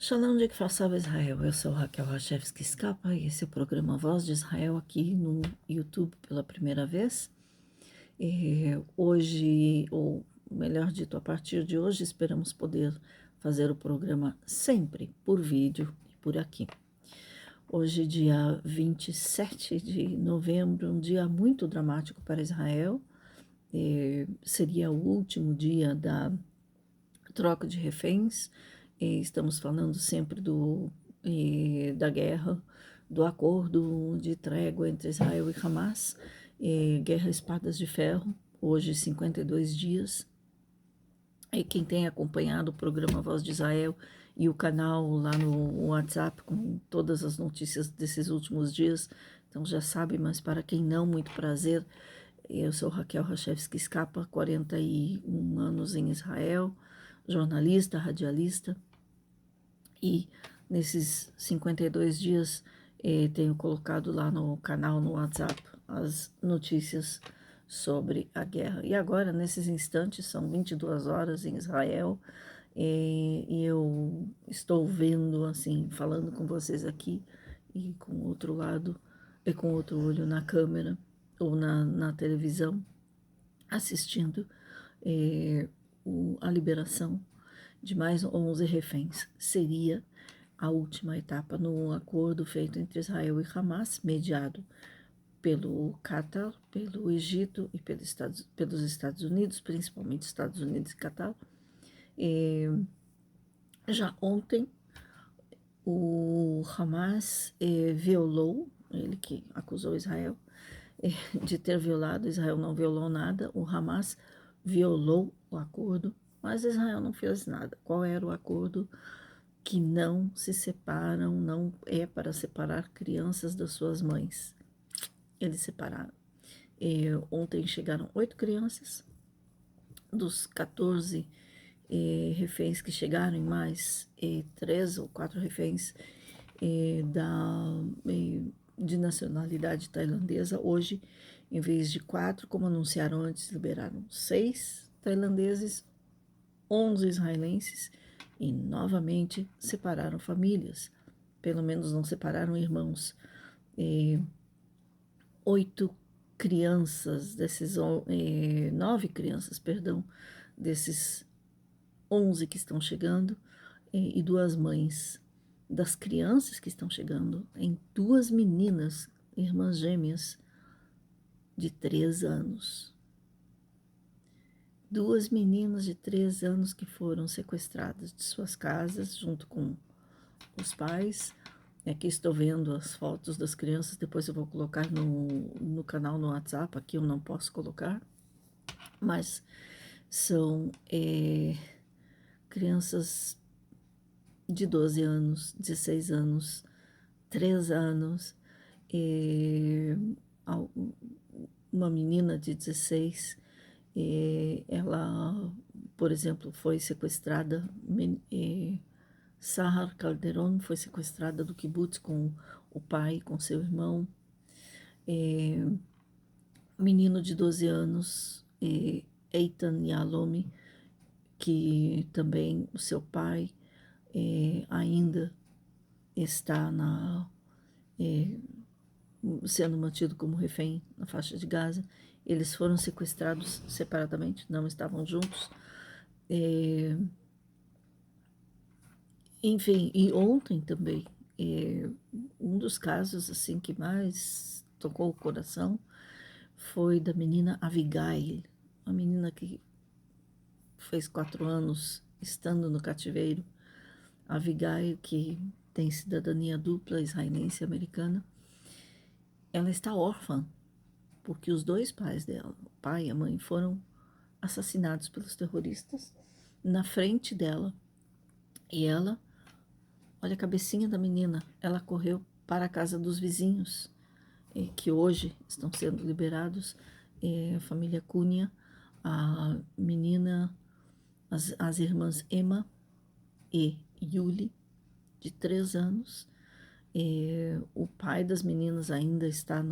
Shalom de Kfar Saba Israel, eu sou Raquel Rachevski Scapa e esse é o programa Voz de Israel aqui no YouTube pela primeira vez. Hoje, ou melhor dito, a partir de hoje, esperamos poder fazer o programa sempre por vídeo e por aqui. Hoje, dia 27 de novembro, um dia muito dramático para Israel. Seria o último dia da troca de reféns. Estamos falando sempre da guerra, do acordo de trégua entre Israel e Hamas, guerra Espadas de Ferro, hoje 52 dias. E quem tem acompanhado o programa Voz de Israel e o canal lá no WhatsApp com todas as notícias desses últimos dias, então já sabe, mas para quem não, muito prazer. Eu sou Raquel Rachevski Scapa, 41 anos em Israel, jornalista, radialista, e nesses 52 dias tenho colocado lá no canal, no WhatsApp, as notícias sobre a guerra. E agora, nesses instantes, são 22 horas em Israel, e eu estou vendo, assim, falando com vocês aqui, e com outro lado, e com outro olho na câmera, ou na televisão, assistindo a liberação de mais 11 reféns. Seria a última etapa no acordo feito entre Israel e Hamas, mediado pelo Catar, pelo Egito e pelos Estados Unidos, principalmente Estados Unidos e Catar. Já ontem, o Hamas violou, ele que acusou Israel de ter violado, Israel não violou nada, o Hamas violou o acordo, mas Israel não fez nada. Qual era o acordo? Que não se separam, não é para separar crianças das suas mães. Eles separaram. Ontem chegaram 8 crianças, dos 14 reféns que chegaram, e mais 3 ou 4 reféns de nacionalidade tailandesa. Hoje, em vez de 4, como anunciaram antes, liberaram 6 tailandeses, 11 israelenses, e novamente separaram famílias. Pelo menos não separaram irmãos. 8 crianças, 9 crianças, perdão, desses 11 que estão chegando, e 2 mães das crianças que estão chegando, em 2 meninas, irmãs gêmeas, de 3 anos. 2 meninas de 3 anos que foram sequestradas de suas casas, junto com os pais. Aqui estou vendo as fotos das crianças, depois eu vou colocar no canal no WhatsApp, aqui eu não posso colocar, mas são crianças de 12 anos, 16 anos, 3 anos, uma menina de 16, ela, por exemplo, foi sequestrada, Sahar Calderon foi sequestrada do kibbutz com o pai, com seu irmão. Menino de 12 anos, Eitan Yalomi, que também o seu pai ainda está sendo mantido como refém na faixa de Gaza. Eles foram sequestrados separadamente, não estavam juntos. Enfim, e ontem também, um dos casos assim que mais tocou o coração foi da menina Abigail, uma menina que fez 4 anos estando no cativeiro. Abigail, que tem cidadania dupla, israelense e americana, ela está órfã, porque os 2 pais dela, o pai e a mãe, foram assassinados pelos terroristas na frente dela. E ela, olha a cabecinha da menina, ela correu para a casa dos vizinhos, que hoje estão sendo liberados, a família Cunha, a menina, as irmãs Emma e Yuli, de 3 anos. O pai das meninas ainda está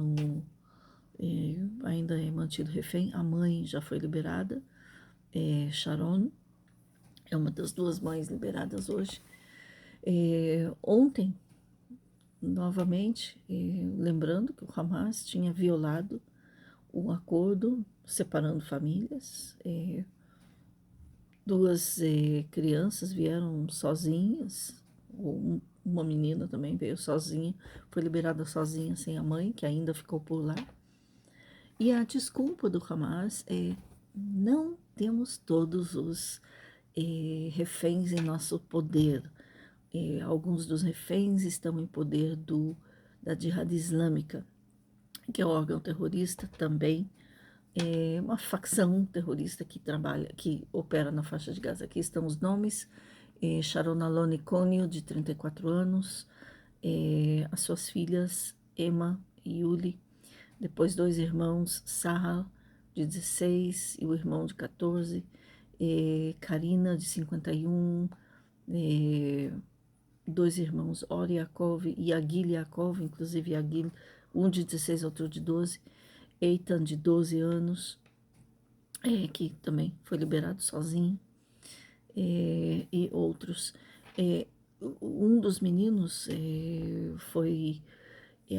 ainda é mantido refém. A mãe já foi liberada, Sharon é uma das 2 mães liberadas hoje. Ontem, novamente, lembrando que o Hamas tinha violado um acordo separando famílias. Duas crianças vieram sozinhas, uma menina também veio sozinha, foi liberada sozinha, sem a mãe, que ainda ficou por lá. E a desculpa do Hamas é: não temos todos os reféns em nosso poder. Alguns dos reféns estão em poder da Jihad Islâmica, que é um órgão terrorista também, uma facção terrorista que opera na faixa de Gaza. Aqui estão os nomes: Sharon Alon Iconio, de 34 anos, as suas filhas Emma e Yuli, depois dois irmãos, Sarah, de 16, e o irmão de 14, Karina, de 51, dois irmãos, Ori Yaakov e Agil Yaakov, inclusive Agil, um de 16, outro de 12, Eitan, de 12 anos, que também foi liberado sozinho, e outros. Um dos meninos foi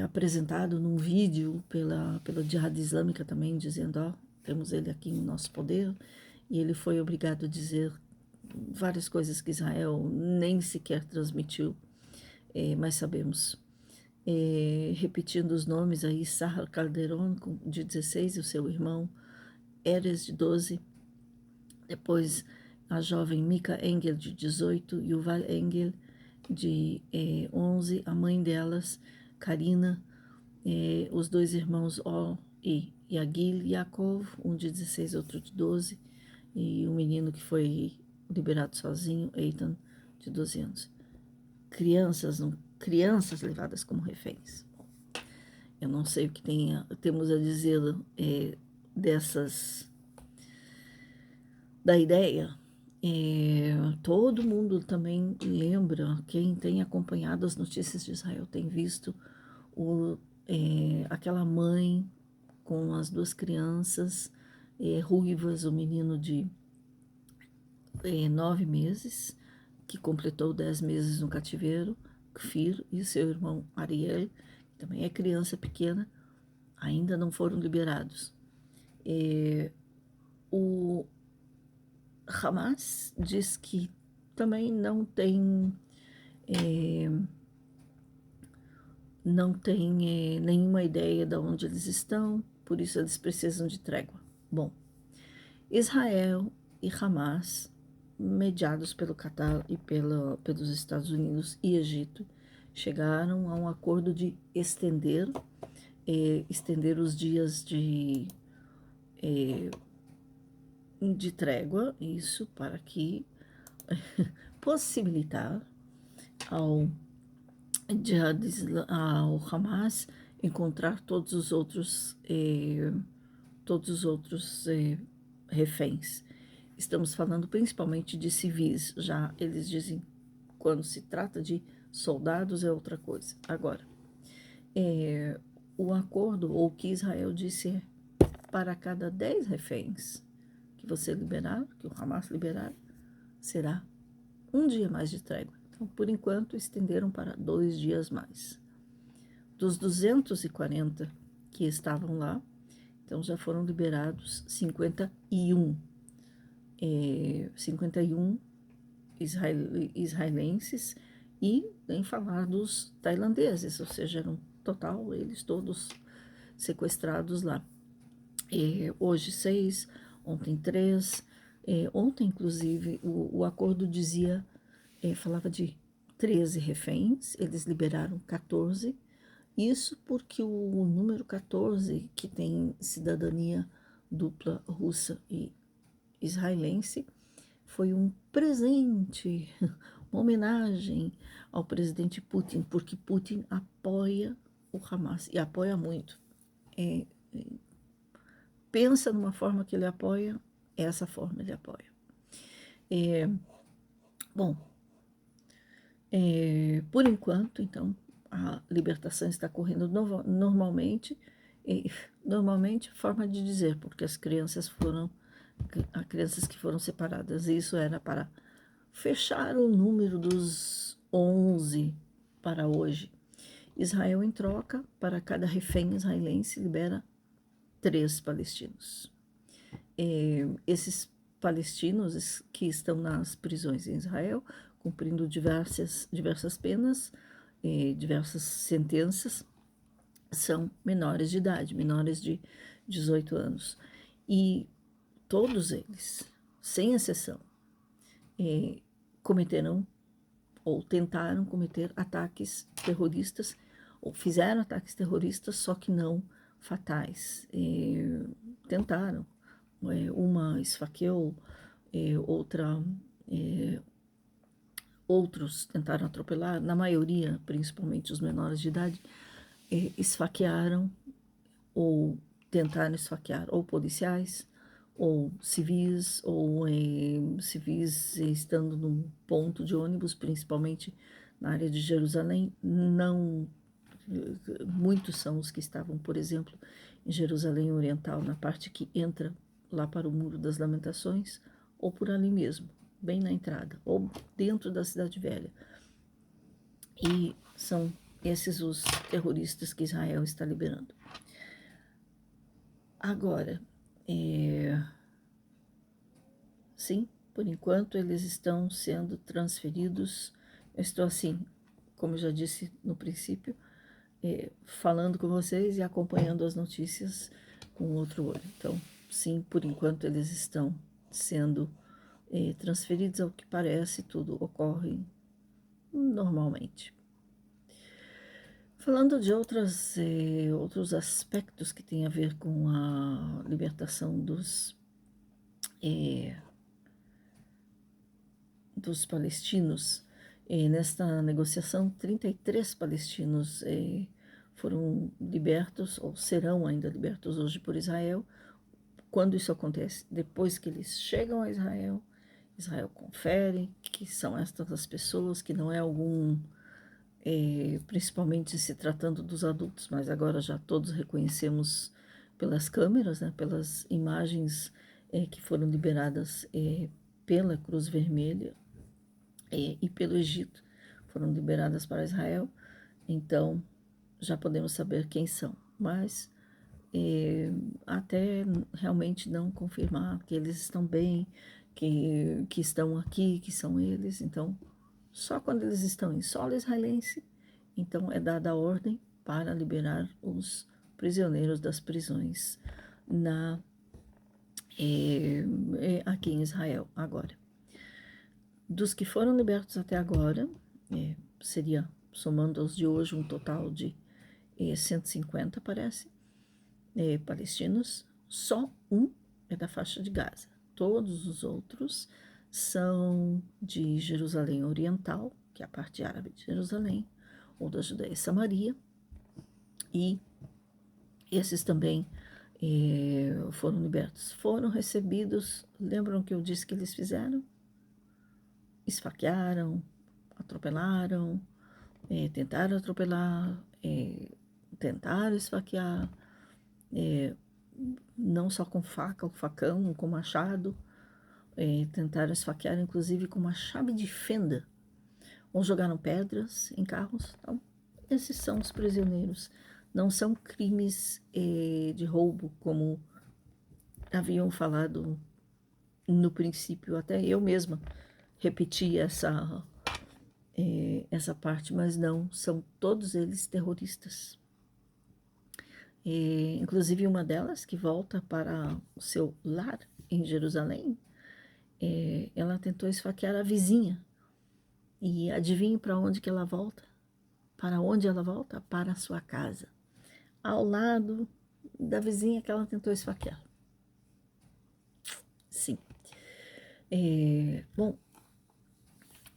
apresentado num vídeo pela Jihad Islâmica também, dizendo: ó, temos ele aqui em nosso poder, e ele foi obrigado a dizer várias coisas que Israel nem sequer transmitiu, mas sabemos. Repetindo os nomes aí: Sahar Calderon, de 16, e o seu irmão Erez, de 12, depois a jovem Mika Engel, de 18, Yuval Engel, de 11, a mãe delas, Karina, os dois irmãos Or e Agil Yaakov, um de 16, outro de 12, e o menino que foi liberado sozinho, Eitan, de 12 anos. Crianças levadas como reféns. Eu não sei o que temos a dizer da ideia. Todo mundo também lembra, quem tem acompanhado as notícias de Israel tem visto aquela mãe com as duas crianças ruivas, o menino de 9 meses, que completou 10 meses no cativeiro, Kfir, e seu irmão Ariel, que também é criança pequena, ainda não foram liberados. O Hamas diz que também não tem nenhuma ideia de onde eles estão, por isso eles precisam de trégua. Bom, Israel e Hamas, mediados pelo Catar e pelos Estados Unidos e Egito, chegaram a um acordo de estender os dias de trégua, isso para que possibilitar ao Hamas encontrar todos os outros reféns. Estamos falando principalmente de civis, já eles dizem, quando se trata de soldados é outra coisa. Agora, o acordo, ou o que Israel disse, é: para cada 10 reféns que você liberar, que o Hamas liberar, será um dia mais de trégua. Então, por enquanto, estenderam para 2 dias mais. Dos 240 que estavam lá, então já foram liberados 51. 51 israelenses, e nem falar dos tailandeses, ou seja, eram total, eles todos sequestrados lá. Hoje 6, ontem 3, ontem inclusive o acordo dizia, falava de 13 reféns, eles liberaram 14, isso porque o número 14, que tem cidadania dupla russa e israelense, foi um presente, uma homenagem ao presidente Putin, porque Putin apoia o Hamas, e apoia muito. Pensa numa forma que ele apoia, essa forma ele apoia. Bom, por enquanto, então, a libertação está correndo normalmente, normalmente, forma de dizer, porque as crianças que foram separadas, isso era para fechar o número dos 11 para hoje. Israel, em troca, para cada refém israelense, libera 3 palestinos. Esses palestinos que estão nas prisões em Israel, cumprindo diversas penas, diversas sentenças, são menores de idade, menores de 18 anos. E todos eles, sem exceção, cometeram ou tentaram cometer ataques terroristas, ou fizeram ataques terroristas, só que não fatais. Tentaram. Uma esfaqueou, outros tentaram atropelar, na maioria, principalmente os menores de idade, esfaquearam ou tentaram esfaquear ou policiais, ou civis estando num ponto de ônibus, principalmente na área de Jerusalém. Não, muitos são os que estavam, por exemplo, em Jerusalém Oriental, na parte que entra lá para o Muro das Lamentações, ou por ali mesmo, bem na entrada, ou dentro da Cidade Velha. E são esses os terroristas que Israel está liberando. Agora, sim, por enquanto eles estão sendo transferidos. Eu estou assim, como eu já disse no princípio, falando com vocês e acompanhando as notícias com outro olho. Então, sim, por enquanto eles estão sendo transferidos. Ao que parece, tudo ocorre normalmente. Falando de outros aspectos que têm a ver com a libertação dos palestinos, nesta negociação, 33 palestinos foram libertos, ou serão ainda libertos hoje por Israel. Quando isso acontece? Depois que eles chegam a Israel, Israel confere que são estas as pessoas, que não é algum, principalmente se tratando dos adultos, mas agora já todos reconhecemos pelas câmeras, né, pelas imagens que foram liberadas pela Cruz Vermelha e pelo Egito, foram liberadas para Israel. Então já podemos saber quem são, mas até realmente não confirmar que eles estão bem, que estão aqui, que são eles. Então, só quando eles estão em solo israelense, então é dada a ordem para liberar os prisioneiros das prisões aqui em Israel. Agora, dos que foram libertos até agora, seria, somando aos de hoje, um total de 150, parece, palestinos. Só um é da faixa de Gaza. Todos os outros são de Jerusalém Oriental, que é a parte árabe de Jerusalém, ou da Judéia e Samaria, e esses também foram libertos. Foram recebidos, lembram que eu disse que eles fizeram? Esfaquearam, atropelaram, tentaram atropelar, tentaram esfaquear, não só com faca ou facão, com machado, tentaram esfaquear inclusive com uma chave de fenda, ou jogaram pedras em carros. Então, esses são os prisioneiros. Não são crimes de roubo, como haviam falado no princípio. Até eu mesma repeti essa parte, mas não, são todos eles terroristas. Inclusive uma delas, que volta para o seu lar em Jerusalém, ela tentou esfaquear a vizinha. E adivinhe para onde que ela volta? Para onde ela volta? Para a sua casa, ao lado da vizinha que ela tentou esfaquear. Sim. Bom,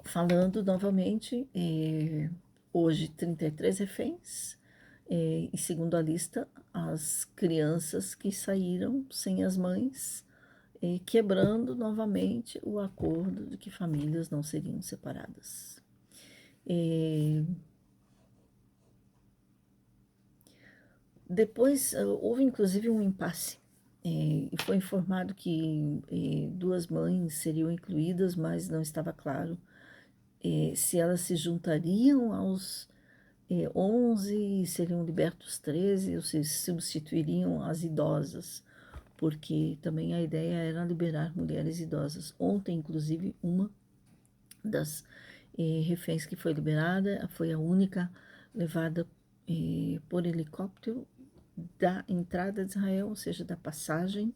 falando novamente, hoje 33 reféns, e segundo a lista, as crianças que saíram sem as mães, quebrando novamente o acordo de que famílias não seriam separadas. Depois houve inclusive um impasse, e foi informado que 2 mães seriam incluídas, mas não estava claro se elas se juntariam aos 11 e seriam libertos 13, ou se substituiriam as idosas, porque também a ideia era liberar mulheres idosas. Ontem, inclusive, uma das reféns que foi liberada foi a única levada por helicóptero da entrada de Israel, ou seja, da passagem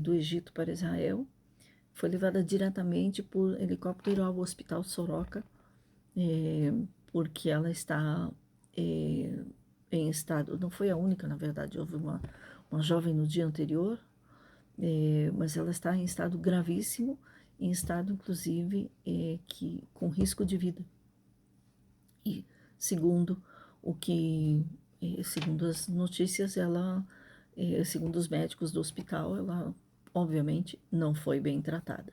do Egito para Israel. Foi levada diretamente por helicóptero ao Hospital Soroka, porque ela está em estado, não foi a única, na verdade, houve uma jovem no dia anterior, mas ela está em estado gravíssimo, em estado, inclusive, com risco de vida. E, segundo segundo as notícias, segundo os médicos do hospital, ela, obviamente, não foi bem tratada.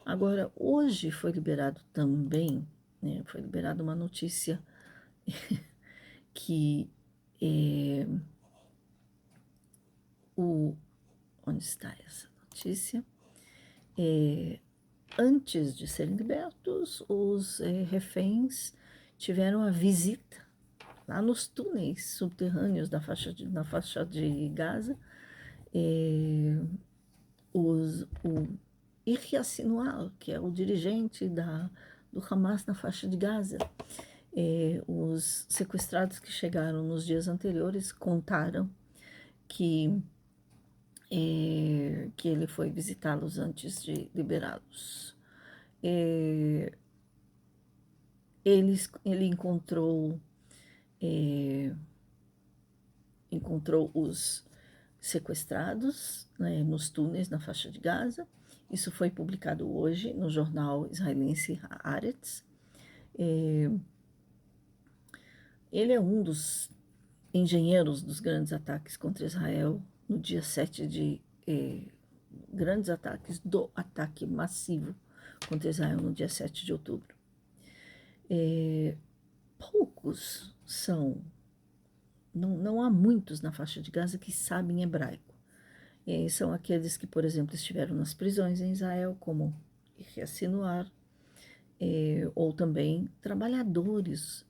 Agora, hoje foi liberado também, foi liberada uma notícia que onde está essa notícia? Antes de serem libertos, os reféns tiveram a visita lá nos túneis subterrâneos na faixa de Gaza. O Yahya Sinwar, que é o dirigente do Hamas na faixa de Gaza, os sequestrados que chegaram nos dias anteriores contaram que ele foi visitá-los antes de liberá-los. Ele encontrou os sequestrados, né, nos túneis na faixa de Gaza. Isso foi publicado hoje no jornal israelense Haaretz. Ele é um dos engenheiros dos grandes ataques contra Israel no dia 7 de grandes ataques do ataque massivo contra Israel no dia 7 de outubro. Poucos são, não há muitos na faixa de Gaza que sabem hebraico. São aqueles que, por exemplo, estiveram nas prisões em Israel, como Yahya Sinwar, ou também trabalhadores,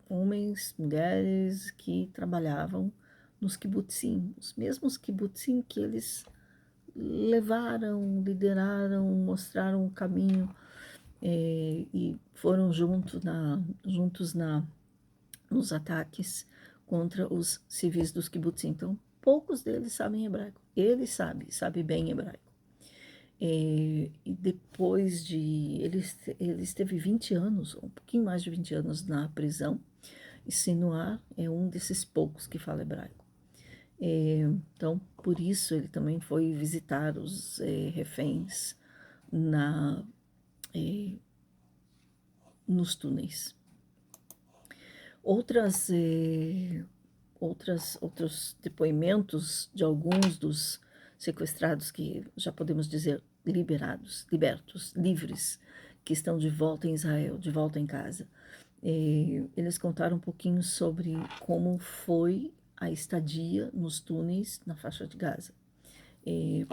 homens, mulheres que trabalhavam nos kibbutzim, os mesmos kibbutzim que eles levaram, lideraram, mostraram o caminho e foram juntos nos ataques contra os civis dos kibbutzim. Então, poucos deles sabem hebraico. Ele sabe bem hebraico. E depois de... Ele esteve 20 anos, um pouquinho mais de 20 anos na prisão, e Sinwar é um desses poucos que fala hebraico. Então, por isso, ele também foi visitar os reféns nos túneis. Outros depoimentos de alguns dos sequestrados que já podemos dizer libertos, livres, que estão de volta em Israel, de volta em casa. Eles contaram um pouquinho sobre como foi a estadia nos túneis na faixa de Gaza.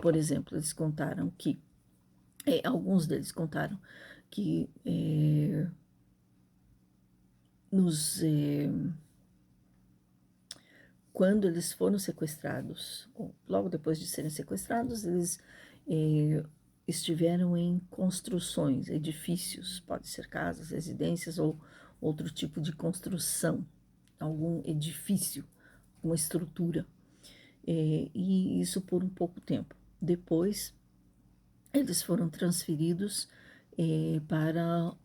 Por exemplo, eles contaram que, alguns deles contaram que quando eles foram sequestrados, ou logo depois de serem sequestrados, eles estiveram em construções, edifícios, pode ser casas, residências ou outro tipo de construção, algum edifício, uma estrutura, e isso por um pouco tempo. Depois, eles foram transferidos para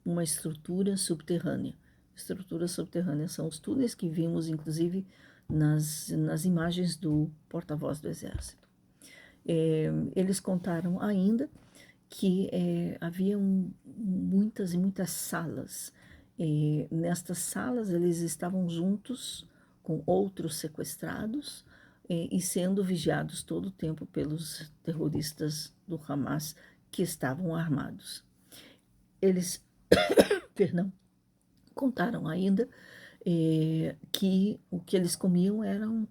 uma estrutura subterrânea. Estrutura subterrânea são os túneis que vimos, inclusive, nas imagens do porta-voz do Exército. Eles contaram ainda que haviam muitas e muitas salas. Nestas salas, eles estavam juntos com outros sequestrados e sendo vigiados todo o tempo pelos terroristas do Hamas que estavam armados. Eles, contaram ainda que o que eles comiam eram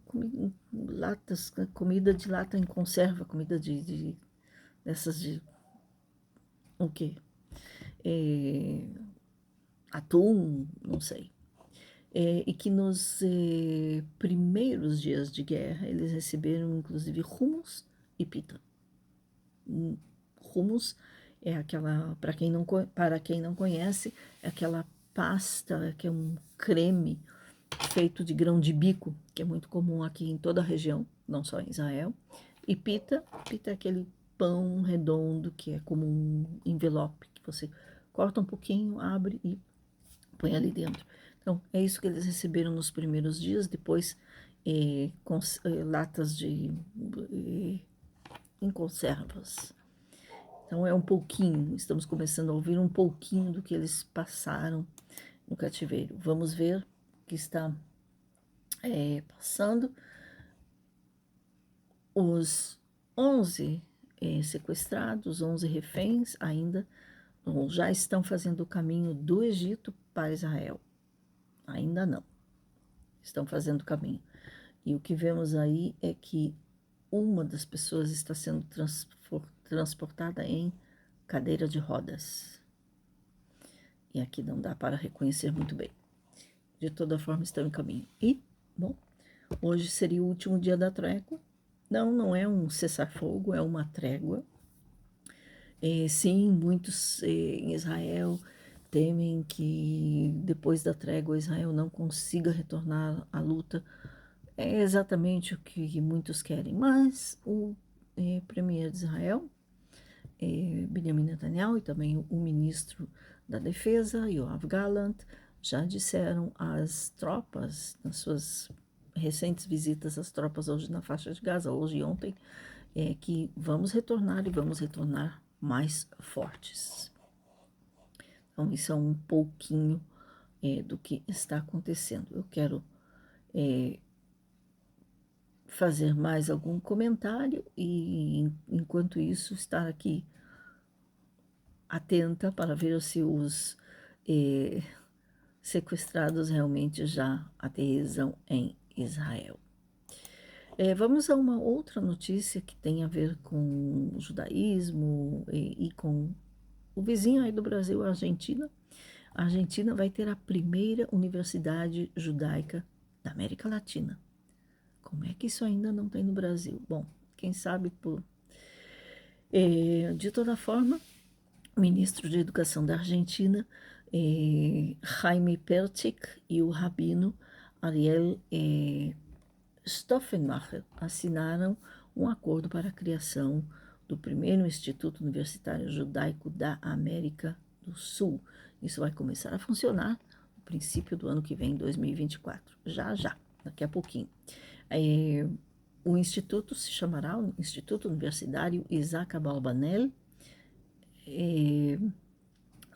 comida de lata em conserva, comida dessas de o quê? atum, não sei. E que nos primeiros dias de guerra eles receberam inclusive hummus e pita. Hummus é aquela, para quem não conhece, é aquela pasta que é um creme feito de grão de bico, que é muito comum aqui em toda a região, não só em Israel. E pita é aquele pão redondo que é como um envelope, que você corta um pouquinho, abre e põe ali dentro. Então, é isso que eles receberam nos primeiros dias, depois latas em conservas. Então, é um pouquinho, estamos começando a ouvir um pouquinho do que eles passaram no cativeiro. Vamos ver o que está passando. Os 11 sequestrados, 11 reféns, ainda já estão fazendo o caminho do Egito para Israel. Ainda não. Estão fazendo o caminho. E o que vemos aí é que uma das pessoas está sendo transportada em cadeira de rodas. E aqui não dá para reconhecer muito bem. De toda forma, estão em caminho. E, bom, hoje seria o último dia da trégua. Não é um cessar-fogo, é uma trégua. Sim, muitos em Israel temem que depois da trégua Israel não consiga retornar à luta. É exatamente o que muitos querem, mas o premier de Israel, Benjamin Netanyahu, e também o ministro da Defesa, Yoav Gallant, já disseram às tropas, nas suas recentes visitas às tropas hoje na faixa de Gaza, hoje e ontem, que vamos retornar e vamos retornar mais fortes. Então, isso é um pouquinho do que está acontecendo. Eu quero fazer mais algum comentário e, enquanto isso, estar aqui atenta para ver se os sequestrados realmente já aterrissam em Israel. Vamos a uma outra notícia que tem a ver com o judaísmo e com o vizinho aí do Brasil, a Argentina. A Argentina vai ter a primeira universidade judaica da América Latina. Como é que isso ainda não tem no Brasil? Bom, quem sabe por... de toda forma, o ministro de Educação da Argentina, Jaime Pertich, e o rabino Ariel Stoffenmacher assinaram um acordo para a criação do primeiro Instituto Universitário Judaico da América do Sul. Isso vai começar a funcionar no princípio do ano que vem, 2024. Já, daqui a pouquinho. O instituto se chamará o Instituto Universitário Isaac Abarbanel,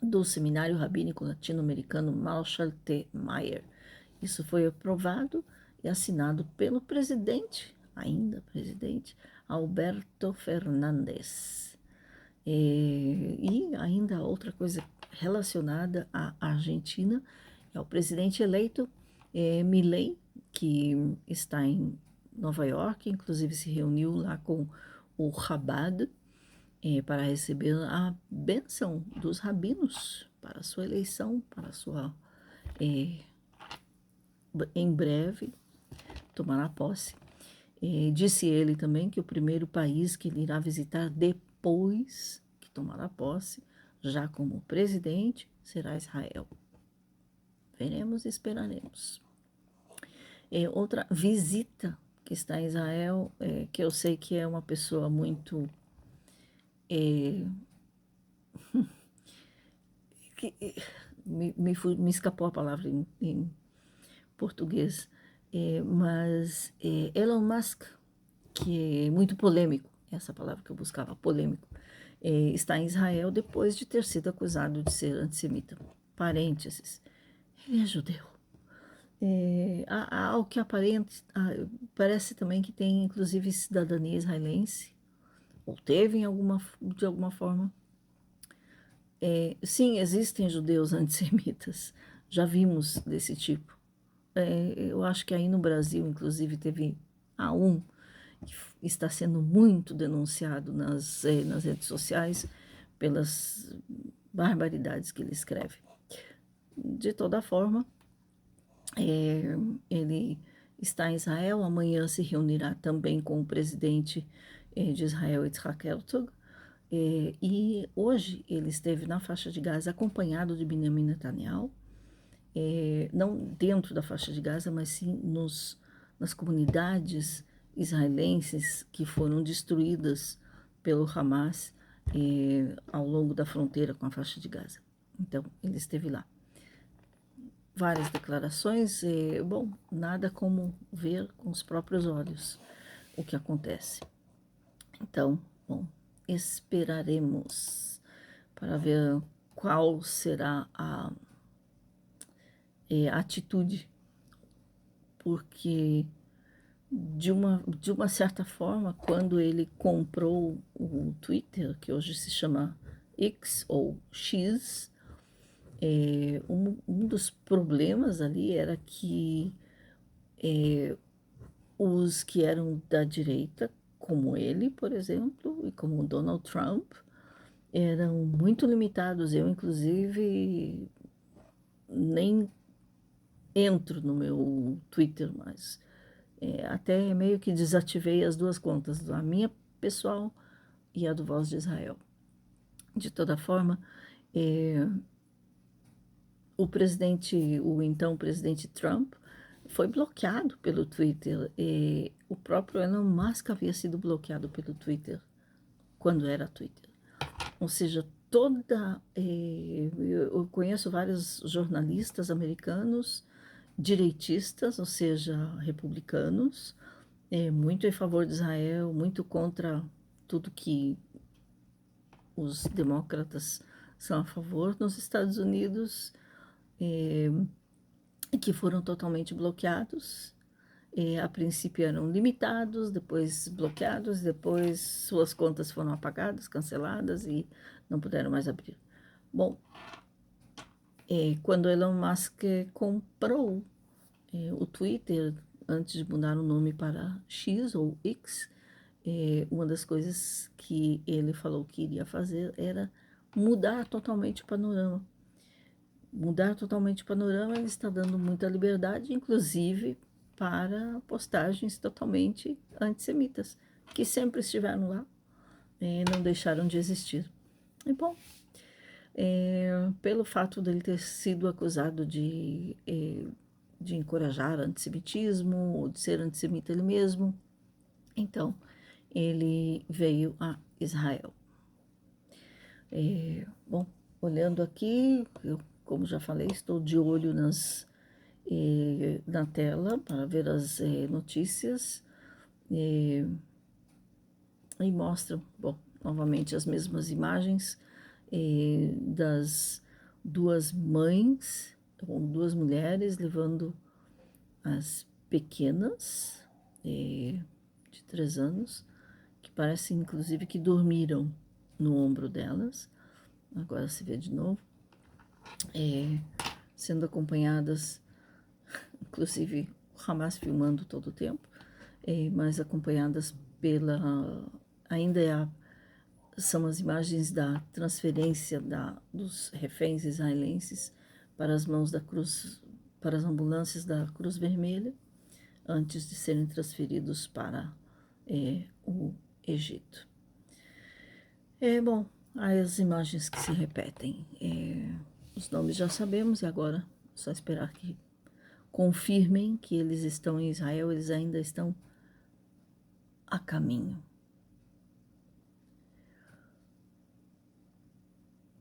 do Seminário Rabínico Latino-Americano Marshall T. Meyer. Isso foi aprovado e assinado pelo ainda presidente, Alberto Fernandes. E ainda outra coisa relacionada à Argentina é o presidente eleito Milei, que está em Nova York, inclusive se reuniu lá com o Chabad para receber a bênção dos rabinos para a sua eleição, para a sua em breve tomará posse. Disse ele também que o primeiro país que ele irá visitar depois que tomará posse, já como presidente, será Israel. Veremos e esperaremos. Outra visita que está em Israel, que eu sei que é uma pessoa muito... me escapou a palavra em português, mas Elon Musk, que é muito polêmico, essa palavra que eu buscava, polêmico, está em Israel depois de ter sido acusado de ser antissemita. Parênteses, ele é judeu. Ao que aparente, parece também que tem inclusive cidadania israelense, ou teve de alguma forma. Sim, existem judeus antissemitas, já vimos desse tipo. Eu acho que aí no Brasil, inclusive, teve um que está sendo muito denunciado nas redes sociais pelas barbaridades que ele escreve. De toda forma, ele está em Israel, amanhã se reunirá também com o presidente de Israel, Yitzhak Herzog, e hoje ele esteve na faixa de Gaza acompanhado de Benjamin Netanyahu, não dentro da faixa de Gaza, mas sim nas comunidades israelenses que foram destruídas pelo Hamas ao longo da fronteira com a faixa de Gaza. Então, ele esteve lá. Várias declarações, bom, nada como ver com os próprios olhos o que acontece. Então, bom, esperaremos para ver qual será a atitude, porque de uma certa forma, quando ele comprou o Twitter, que hoje se chama X ou X, um dos problemas ali era que os que eram da direita, como ele, por exemplo, e como Donald Trump, eram muito limitados. Eu, inclusive, nem entro no meu Twitter mais. Até meio que desativei as duas contas, a minha pessoal e a do Voz de Israel. De toda forma, o então presidente Trump foi bloqueado pelo Twitter. O próprio Elon Musk havia sido bloqueado pelo Twitter quando era Twitter. Ou seja, eu conheço vários jornalistas americanos direitistas, ou seja, republicanos, muito em favor de Israel, muito contra tudo que os demócratas são a favor nos Estados Unidos, que foram totalmente bloqueados. A princípio eram limitados, depois bloqueados, depois suas contas foram apagadas, canceladas e não puderam mais abrir. Bom, quando Elon Musk comprou o Twitter, antes de mudar o nome para X ou X, uma das coisas que ele falou que iria fazer era mudar totalmente o panorama. Mudar totalmente o panorama, ele está dando muita liberdade, inclusive para postagens totalmente antissemitas, que sempre estiveram lá, não deixaram de existir. E bom, pelo fato dele ter sido acusado de encorajar antissemitismo, ou de ser antissemita ele mesmo, então ele veio a Israel. Bom, olhando aqui, eu, como já falei, estou de olho na tela para ver as notícias e mostram, bom, novamente as mesmas imagens das duas mães, ou duas mulheres levando as pequenas de 3 anos, que parecem inclusive que dormiram no ombro delas. Agora se vê de novo, sendo acompanhadas, inclusive o Hamas filmando todo o tempo, mas acompanhadas ainda são as imagens da transferência dos reféns israelenses para as mãos da Cruz, para as ambulâncias da Cruz Vermelha, antes de serem transferidos para o Egito. Bom, as imagens que se repetem, os nomes já sabemos, e agora é só esperar que confirmem que eles estão em Israel, eles ainda estão a caminho.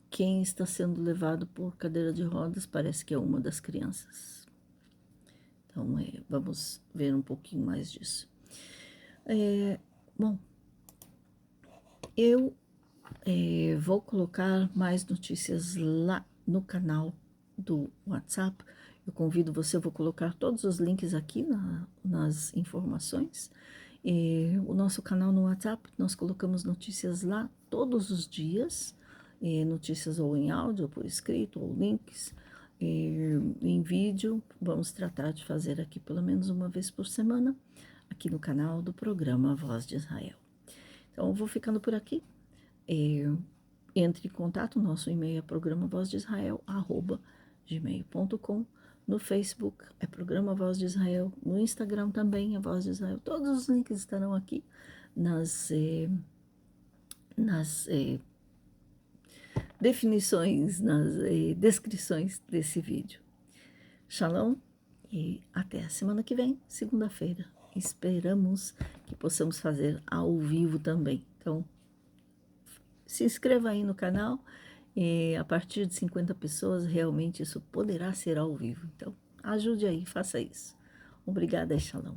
Quem está sendo levado por cadeira de rodas parece que é uma das crianças. Então, vamos ver um pouquinho mais disso. Bom, eu vou colocar mais notícias lá no canal do WhatsApp. Eu convido você, eu vou colocar todos os links aqui nas informações. O nosso canal no WhatsApp, nós colocamos notícias lá todos os dias, notícias ou em áudio, ou por escrito, ou links, em vídeo. Vamos tratar de fazer aqui pelo menos uma vez por semana, aqui no canal do programa Voz de Israel. Então, eu vou ficando por aqui. entre em contato, nosso e-mail é programavozdisrael@gmail.com. No Facebook é Programa Voz de Israel, no Instagram também é Voz de Israel. Todos os links estarão aqui nas definições, nas descrições desse vídeo. Shalom e até a semana que vem, segunda-feira. Esperamos que possamos fazer ao vivo também. Então, se inscreva aí no canal. E a partir de 50 pessoas, realmente isso poderá ser ao vivo. Então, ajude aí, faça isso. Obrigada e shalom.